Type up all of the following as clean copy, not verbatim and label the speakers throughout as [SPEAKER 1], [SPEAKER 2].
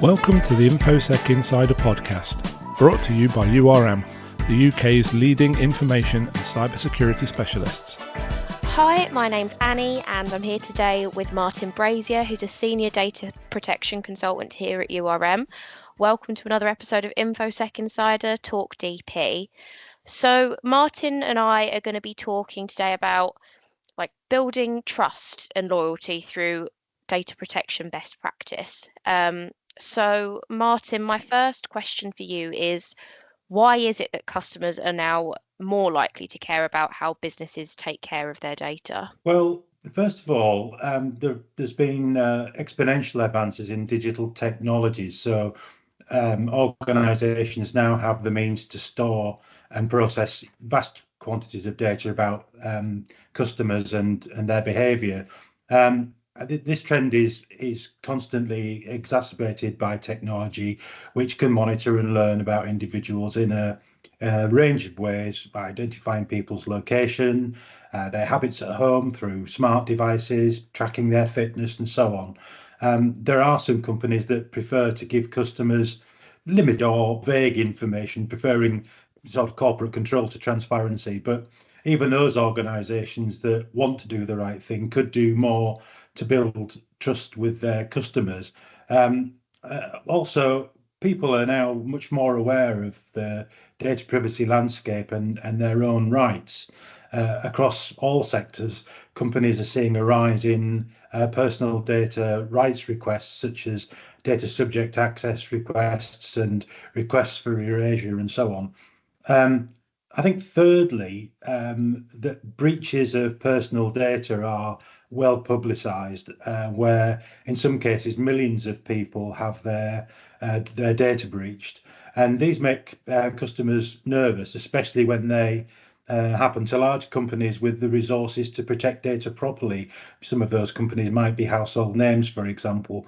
[SPEAKER 1] Welcome to the InfoSec Insider podcast, brought to you by URM, the UK's leading information and cybersecurity specialists.
[SPEAKER 2] Hi, my name's Annie and I'm here today with Martin Brazier, who's a senior data protection consultant here at URM. Welcome to another episode of InfoSec Insider Talk DP. So Martin and I are going to be talking today about building trust and loyalty through data protection best practice. So Martin, my first question for you is, why is it that customers are now more likely to care about how businesses take care of their data?
[SPEAKER 3] Well, first of all, there's been exponential advances in digital technologies. So organizations now have the means to store and process vast quantities of data about customers and their behavior. This trend is constantly exacerbated by technology, which can monitor and learn about individuals in a range of ways, by identifying people's location, their habits at home through smart devices, tracking their fitness and so on. There are some companies that prefer to give customers limited or vague information, preferring sort of corporate control to transparency. But even those organizations that want to do the right thing could do more to build trust with their customers. Also, people are now much more aware of the data privacy landscape and their own rights. Across all sectors, companies are seeing a rise in personal data rights requests, such as data subject access requests and requests for erasure and so on. I think thirdly, that breaches of personal data are well publicised, where in some cases millions of people have their data breached, and these make customers nervous, especially when they happen to large companies with the resources to protect data properly. Some of those companies might be household names, for example.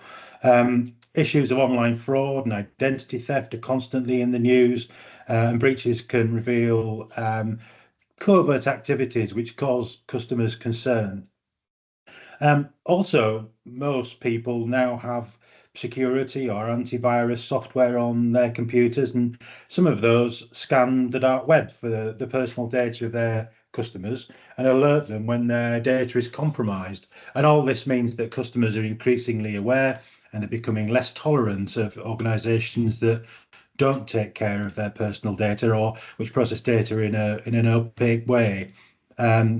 [SPEAKER 3] Issues of online fraud and identity theft are constantly in the news, and breaches can reveal covert activities which cause customers concern. Also, most people now have security or antivirus software on their computers, and some of those scan the dark web for the personal data of their customers and alert them when their data is compromised. And all this means that customers are increasingly aware and are becoming less tolerant of organizations that don't take care of their personal data or which process data in an opaque way.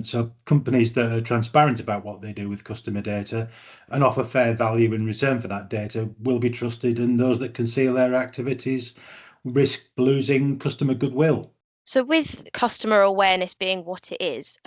[SPEAKER 3] So companies that are transparent about what they do with customer data and offer fair value in return for that data will be trusted, and those that conceal their activities risk losing customer goodwill.
[SPEAKER 2] So with customer awareness being what it is,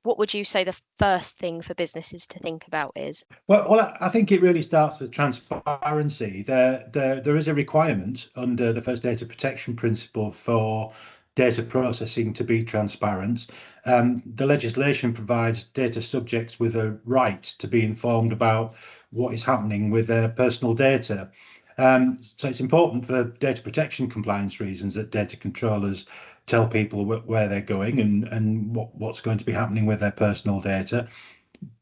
[SPEAKER 2] what would you say the first thing for businesses to think about is?
[SPEAKER 3] Well, I think it really starts with transparency. There is a requirement under the first data protection principle for data processing to be transparent. The legislation provides data subjects with a right to be informed about what is happening with their personal data. So it's important for data protection compliance reasons that data controllers tell people where they're going and what's going to be happening with their personal data.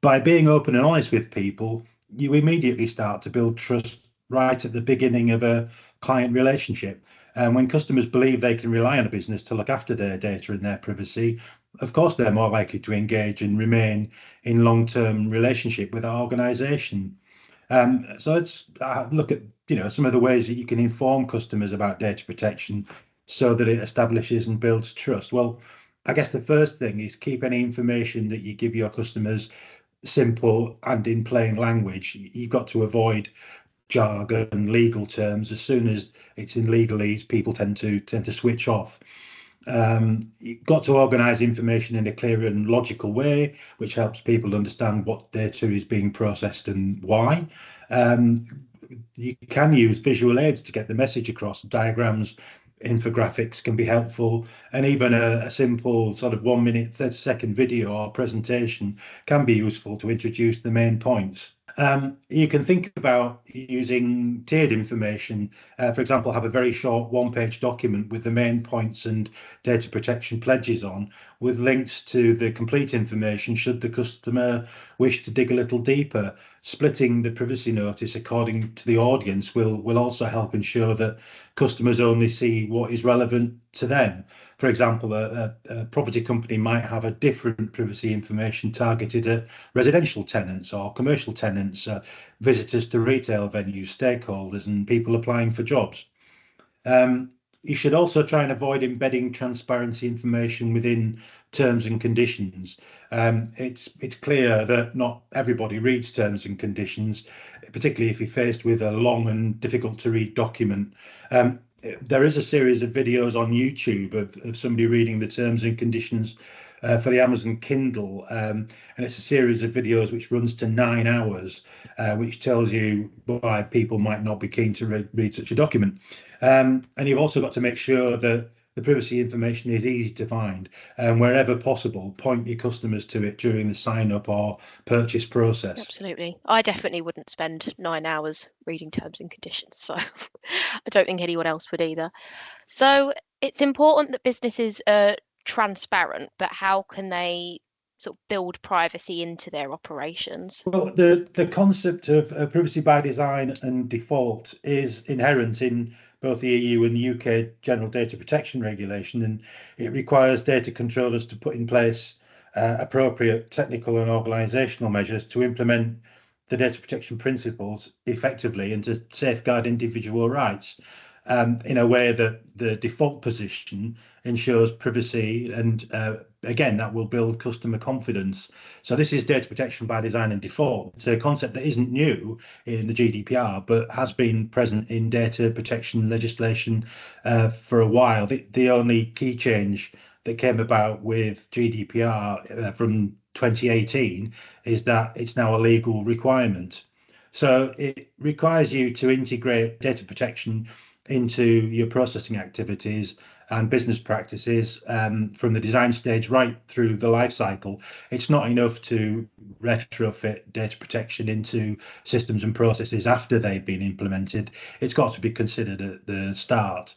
[SPEAKER 3] By being open and honest with people, you immediately start to build trust right at the beginning of a client relationship. And when customers believe they can rely on a business to look after their data and their privacy, of course, they're more likely to engage and remain in long-term relationship with our organization. So let's look at some of the ways that you can inform customers about data protection so that it establishes and builds trust. Well, I guess the first thing is keep any information that you give your customers simple and in plain language. You've got to avoid jargon, legal terms. As soon as it's in legalese, people tend to switch off. You've got to organise information in a clear and logical way, which helps people understand what data is being processed and why. You can use visual aids to get the message across. Diagrams, infographics can be helpful, and even a simple sort of 1 minute, 30-second video or presentation can be useful to introduce the main points. You can think about using tiered information. For example, have a very short one-page document with the main points and data protection pledges on, with links to the complete information should the customer wish to dig a little deeper. Splitting the privacy notice according to the audience will also help ensure that customers only see what is relevant to them. For example, a property company might have a different privacy information targeted at residential tenants or commercial tenants, visitors to retail venues, stakeholders, and people applying for jobs. You should also try and avoid embedding transparency information within terms and conditions. It's clear that not everybody reads terms and conditions, particularly if you're faced with a long and difficult to read document. There is a series of videos on YouTube of somebody reading the terms and conditions for the Amazon Kindle, and it's a series of videos which runs to 9 hours, which tells you why people might not be keen to read such a document. And you've also got to make sure that the privacy information is easy to find, and wherever possible, point your customers to it during the sign-up or purchase process.
[SPEAKER 2] Absolutely. I definitely wouldn't spend 9 hours reading terms and conditions, so I don't think anyone else would either. So it's important that businesses are transparent, but how can they sort of build privacy into their operations?
[SPEAKER 3] Well, the concept of privacy by design and default is inherent in both the EU and the UK General Data Protection Regulation, and it requires data controllers to put in place appropriate technical and organisational measures to implement the data protection principles effectively and to safeguard individual rights in a way that the default position ensures privacy, and again, that will build customer confidence. So this is data protection by design and default. It's a concept that isn't new in the GDPR, but has been present in data protection legislation for a while. The only key change that came about with GDPR from 2018 is that it's now a legal requirement. So it requires you to integrate data protection into your processing activities and business practices from the design stage right through the life cycle. It's not enough to retrofit data protection into systems and processes after they've been implemented. It's got to be considered at the start.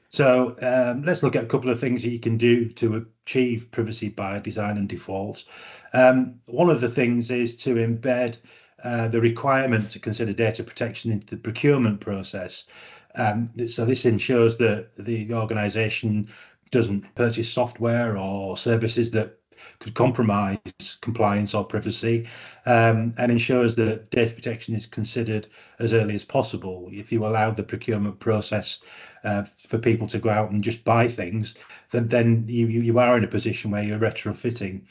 [SPEAKER 3] So let's look at a couple of things that you can do to achieve privacy by design and default. One of the things is to embed the requirement to consider data protection into the procurement process. So this ensures that the organisation doesn't purchase software or services that could compromise compliance or privacy, and ensures that data protection is considered as early as possible. If you allow the procurement process for people to go out and just buy things, then you are in a position where you're retrofitting.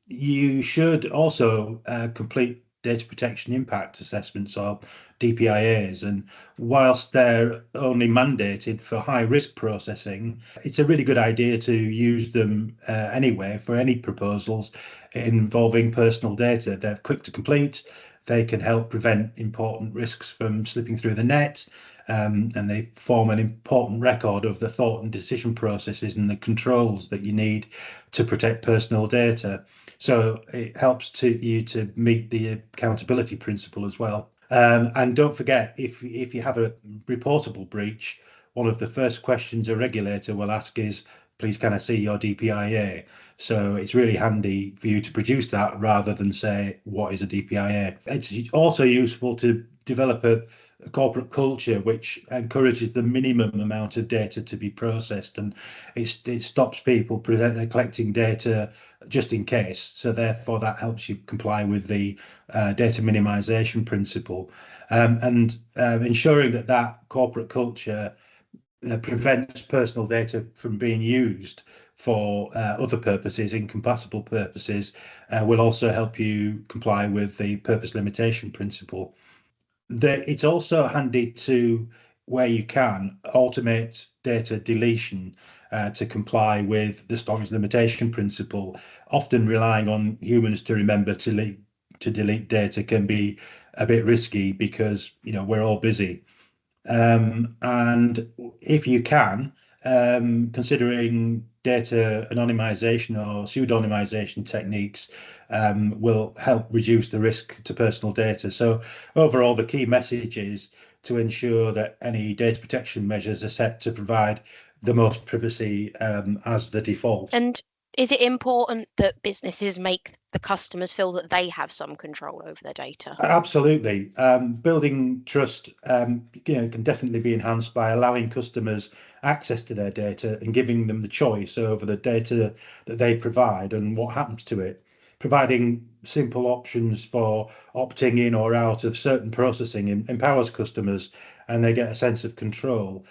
[SPEAKER 3] You should also complete data protection impact assessments, or DPIAs, and whilst they're only mandated for high risk processing, it's a really good idea to use them anyway for any proposals involving personal data. They're quick to complete, they can help prevent important risks from slipping through the net, and they form an important record of the thought and decision processes and the controls that you need to protect personal data. So it helps you to meet the accountability principle as well. And don't forget, if you have a reportable breach, one of the first questions a regulator will ask is, please can I see your DPIA? So it's really handy for you to produce that rather than say, what is a DPIA? It's also useful to develop a corporate culture which encourages the minimum amount of data to be processed, and it stops people collecting data just in case. So therefore that helps you comply with the data minimization principle, and ensuring that corporate culture prevents personal data from being used for other purposes, incompatible purposes, will also help you comply with the purpose limitation principle. It's also handy to, where you can, automate data deletion to comply with the storage limitation principle. Often relying on humans to remember to delete data can be a bit risky because we're all busy. And if you can, considering data anonymization or pseudonymization techniques will help reduce the risk to personal data. So overall, the key message is to ensure that any data protection measures are set to provide the most privacy as the default.
[SPEAKER 2] And is it important that businesses make the customers feel that they have some control over their data?
[SPEAKER 3] Absolutely. Building trust can definitely be enhanced by allowing customers access to their data and giving them the choice over the data that they provide and what happens to it. Providing simple options for opting in or out of certain processing empowers customers, and they get a sense of control.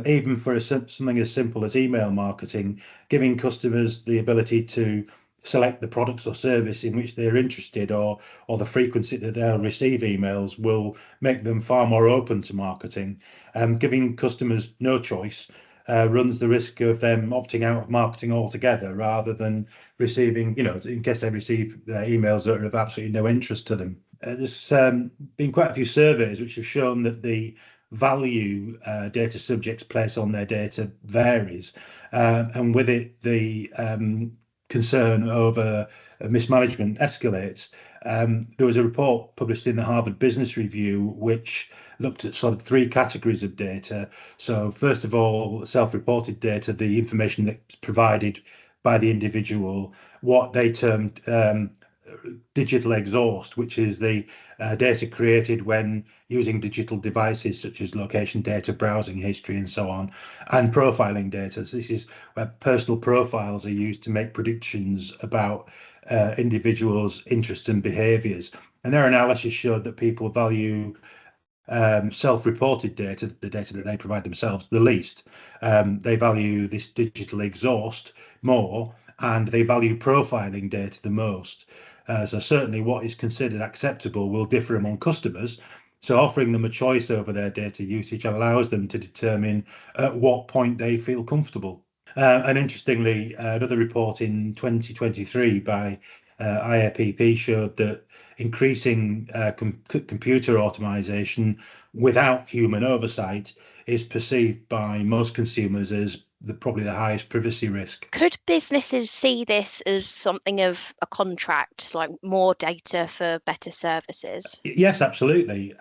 [SPEAKER 3] Even for something as simple as email marketing, giving customers the ability to select the products or service in which they're interested, or the frequency that they'll receive emails, will make them far more open to marketing. Giving customers no choice runs the risk of them opting out of marketing altogether, rather than receiving, in case they receive emails that are of absolutely no interest to them. There's been quite a few surveys which have shown that the value data subjects place on their data varies, and with it the concern over mismanagement escalates. There was a report published in the Harvard Business Review which looked at sort of three categories of data. So first of all, self-reported data, the information that's provided by the individual, what they termed digital exhaust, which is the data created when using digital devices such as location data, browsing history, and so on, and profiling data. So this is where personal profiles are used to make predictions about individuals' interests and behaviours. And their analysis showed that people value self-reported data, the data that they provide themselves, the least. They value this digital exhaust more, and they value profiling data the most. So certainly what is considered acceptable will differ among customers. So offering them a choice over their data usage allows them to determine at what point they feel comfortable. And interestingly, another report in 2023 by IAPP showed that increasing computer automation without human oversight is perceived by most consumers as probably the highest privacy risk.
[SPEAKER 2] Could businesses see this as something of a contract, like more data for better services?
[SPEAKER 3] Yes, absolutely.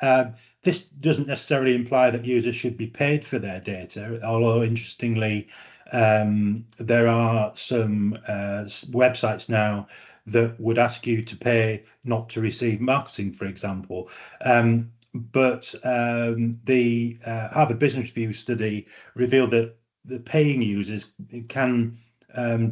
[SPEAKER 3] This doesn't necessarily imply that users should be paid for their data, although interestingly, there are some websites now that would ask you to pay not to receive marketing, for example. But the Harvard Business Review study revealed that the paying users can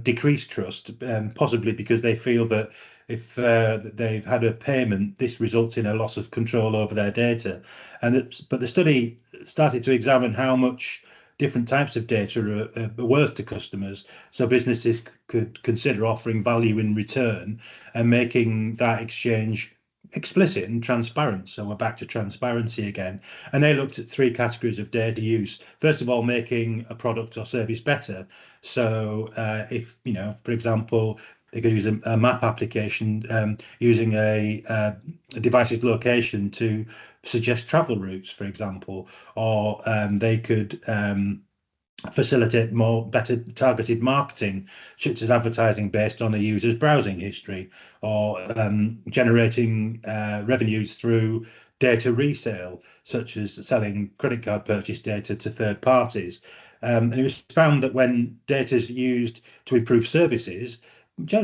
[SPEAKER 3] decrease trust, possibly because they feel that if they've had a payment, this results in a loss of control over their data. But the study started to examine how much different types of data are worth to customers, so businesses could consider offering value in return and making that exchange explicit and transparent. So we're back to transparency again. And they looked at three categories of data use. First of all, making a product or service better. So if, for example, they could use a map application using a device's location to suggest travel routes, for example, or they could facilitate better targeted marketing, such as advertising based on a user's browsing history, or generating revenues through data resale, such as selling credit card purchase data to third parties. And it was found that when data is used to improve services,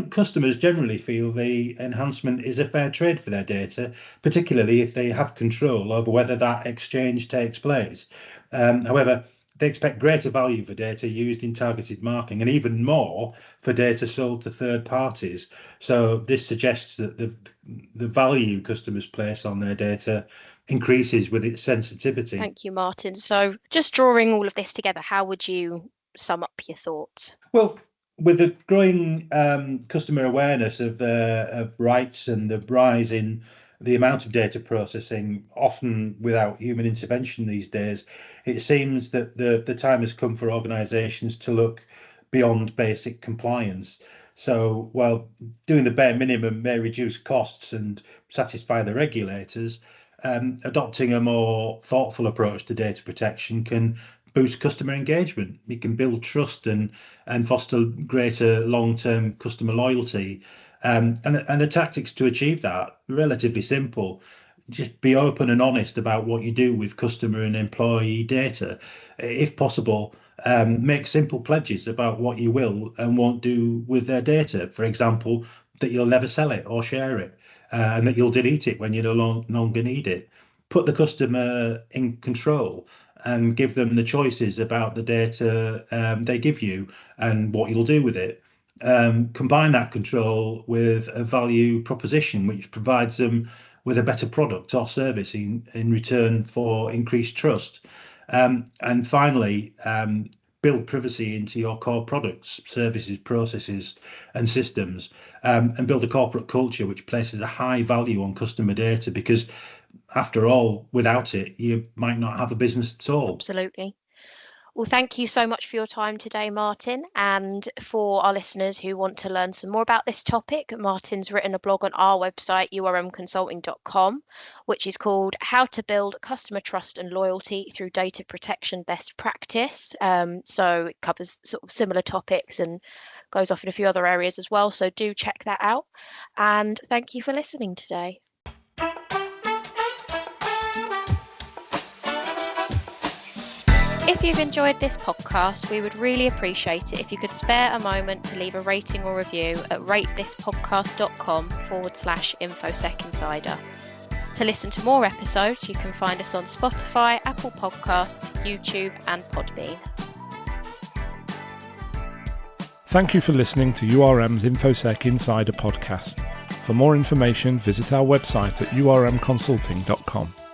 [SPEAKER 3] customers generally feel the enhancement is a fair trade for their data, particularly if they have control over whether that exchange takes place. However, they expect greater value for data used in targeted marketing, and even more for data sold to third parties. So this suggests that the value customers place on their data increases with its sensitivity.
[SPEAKER 2] Thank you, Martin. So just drawing all of this together, how would you sum up your thoughts?
[SPEAKER 3] Well, with the growing customer awareness of rights and the rise in the amount of data processing, often without human intervention these days, it seems that the time has come for organisations to look beyond basic compliance. So while doing the bare minimum may reduce costs and satisfy the regulators, adopting a more thoughtful approach to data protection can boost customer engagement. We can build trust and foster greater long-term customer loyalty. And the tactics to achieve that, relatively simple. Just be open and honest about what you do with customer and employee data. If possible, make simple pledges about what you will and won't do with their data. For example, that you'll never sell it or share it, and that you'll delete it when you no longer need it. Put the customer in control and give them the choices about the data they give you and what you'll do with it. Combine that control with a value proposition which provides them with a better product or service in return for increased trust. And finally, build privacy into your core products, services, processes, and systems, and build a corporate culture which places a high value on customer data, because after all, without it, you might not have a business at all.
[SPEAKER 2] Absolutely. Well, thank you so much for your time today, Martin. And for our listeners who want to learn some more about this topic, Martin's written a blog on our website, urmconsulting.com, which is called How to Build Customer Trust and Loyalty Through Data Protection Best Practice. So it covers sort of similar topics and goes off in a few other areas as well. So do check that out. And thank you for listening today. If you've enjoyed this podcast, we would really appreciate it if you could spare a moment to leave a rating or review at ratethispodcast.com/InfoSec Insider. To listen to more episodes, you can find us on Spotify, Apple Podcasts, YouTube, and Podbean.
[SPEAKER 1] Thank you for listening to URM's InfoSec Insider podcast. For more information, visit our website at urmconsulting.com.